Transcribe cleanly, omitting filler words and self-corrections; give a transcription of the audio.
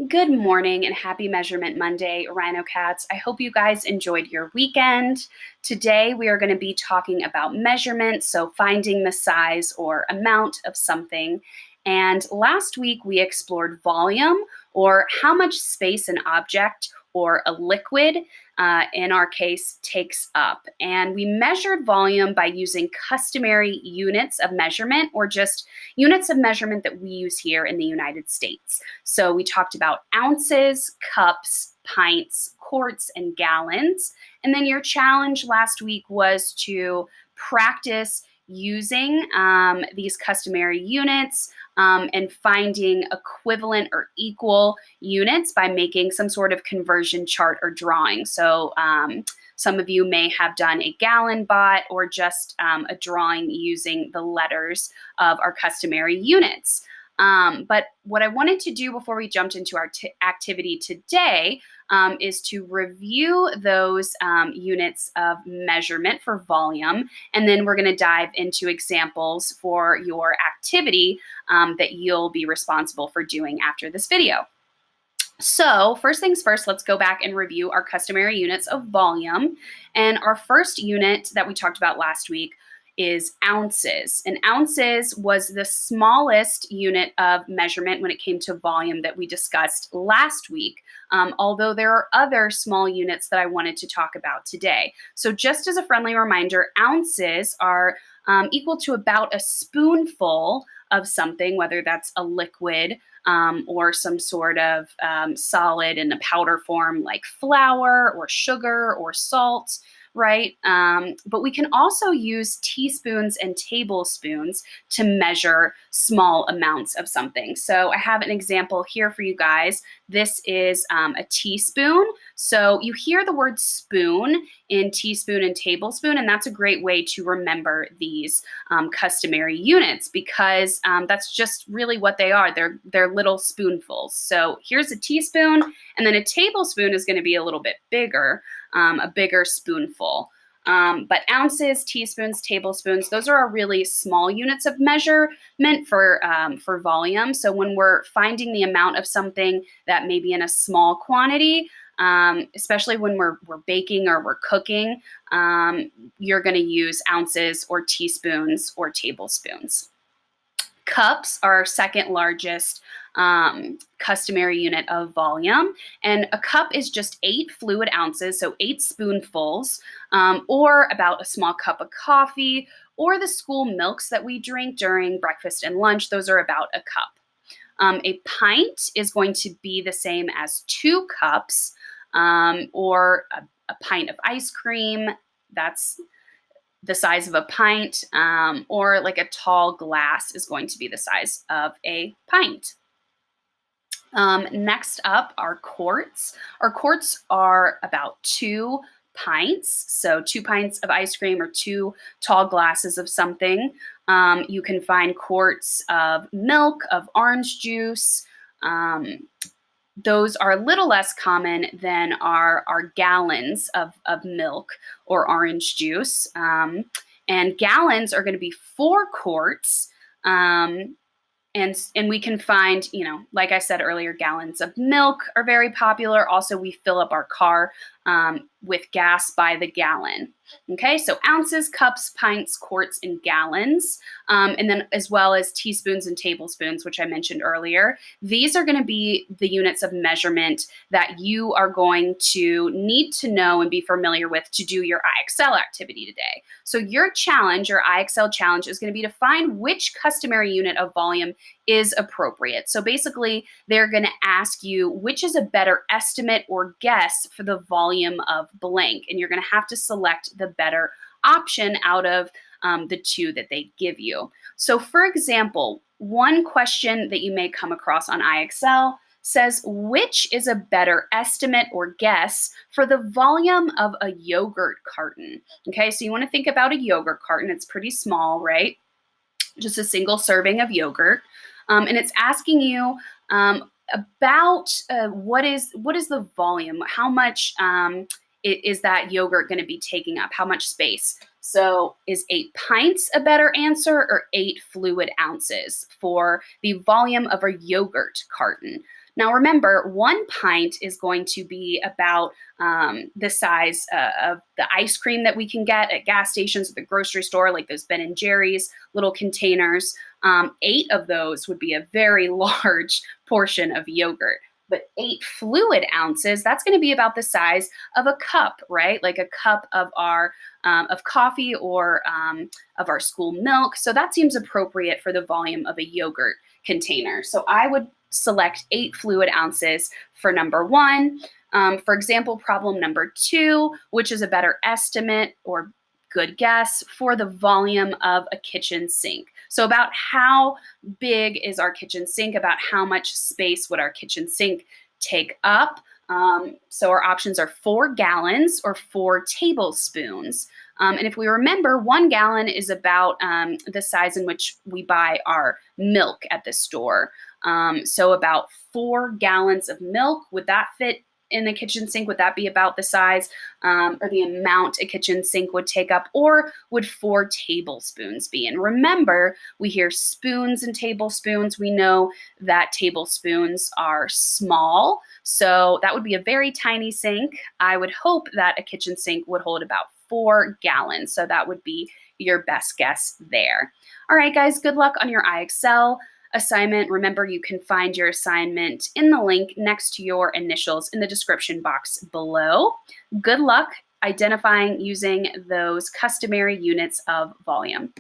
Good morning and happy Measurement Monday, RhinoCats. I hope you guys enjoyed your weekend. Today we are going to be talking about measurement, so finding the size or amount of something. And last week we explored volume, or how much space an object or a liquid, in our case, takes up. And we measured volume by using customary units of measurement, or just units of measurement that we use here in the United States. So we talked about ounces, cups, pints, quarts, and gallons. And then your challenge last week was to practice using these customary units and finding equivalent or equal units by making some sort of conversion chart or drawing. So some of you may have done a gallon bot or just a drawing using the letters of our customary units. But what I wanted to do before we jumped into our activity today is to review those units of measurement for volume, and then we're going to dive into examples for your activity that you'll be responsible for doing after this video. So first things first, let's go back and review our customary units of volume. And our first unit that we talked about last week is ounces. And ounces was the smallest unit of measurement when it came to volume that we discussed last week, although there are other small units that I wanted to talk about today. So just as a friendly reminder, ounces are equal to about a spoonful of something, whether that's a liquid or some sort of solid in a powder form like flour or sugar or salt, right? But we can also use teaspoons and tablespoons to measure small amounts of something. So I have an example here for you guys. This is a teaspoon. So you hear the word spoon in teaspoon and tablespoon, and that's a great way to remember these customary units, because that's just really what they are. They're little spoonfuls. So here's a teaspoon, and then a tablespoon is going to be a little bit bigger, a bigger spoonful. But ounces, teaspoons, tablespoons, those are our really small units of measurement for volume. So when we're finding the amount of something that may be in a small quantity, especially when we're baking or we're cooking, you're going to use ounces or teaspoons or tablespoons. Cups are our second largest customary unit of volume, and a cup is just 8 fluid ounces, so 8 spoonfuls, or about a small cup of coffee, or the school milks that we drink during breakfast and lunch. Those are about a cup. A pint is going to be the same as 2 cups, or a pint of ice cream. That's the size of a pint, or like a tall glass is going to be the size of a pint. Next up are quarts. Our quarts are about 2 pints, so 2 pints of ice cream or 2 tall glasses of something. You can find quarts of milk, of orange juice. Those are a little less common than our gallons of milk or orange juice. And gallons are going to be 4 quarts. And we can find, like I said earlier, gallons of milk are very popular. Also, we fill up our car with gas by the gallon. Okay, so ounces, cups, pints, quarts, and gallons, and then as well as teaspoons and tablespoons, which I mentioned earlier. These are going to be the units of measurement that you are going to need to know and be familiar with to do your IXL activity today. So your challenge, your IXL challenge, is going to be to find which customary unit of volume is appropriate. So basically, they're going to ask you which is a better estimate or guess for the volume of blank, and you're going to have to select the better option out of the 2 that they give you. So for example, one question that you may come across on IXL says, which is a better estimate or guess for the volume of a yogurt carton? Okay, so you want to think about a yogurt carton. It's pretty small, right? Just a single serving of yogurt. And it's asking you about what is the volume? How much is that yogurt going to be taking up? How much space? So is 8 pints a better answer, or 8 fluid ounces for the volume of a yogurt carton? Now remember, 1 pint is going to be about the size of the ice cream that we can get at gas stations at the grocery store, like those Ben and Jerry's little containers. 8 of those would be a very large portion of yogurt. But 8 fluid ounces, that's going to be about the size of a cup, right? Like a cup of our of coffee or of our school milk. So that seems appropriate for the volume of a yogurt container. So I would select 8 fluid ounces for number 1. For example, problem number 2, which is a better estimate or good guess for the volume of a kitchen sink. So about how big is our kitchen sink, about how much space would our kitchen sink take up. So our options are 4 gallons or 4 tablespoons. And if we remember, 1 gallon is about the size in which we buy our milk at the store. So about 4 gallons of milk, would that fit in a kitchen sink? Would that be about the size or the amount a kitchen sink would take up? Or would 4 tablespoons be? And remember, we hear spoons and tablespoons. We know that tablespoons are small. So that would be a very tiny sink. I would hope that a kitchen sink would hold about 4 gallons. So that would be your best guess there. All right, guys, good luck on your iExcel assignment. Remember, you can find your assignment in the link next to your initials in the description box below. Good luck identifying using those customary units of volume.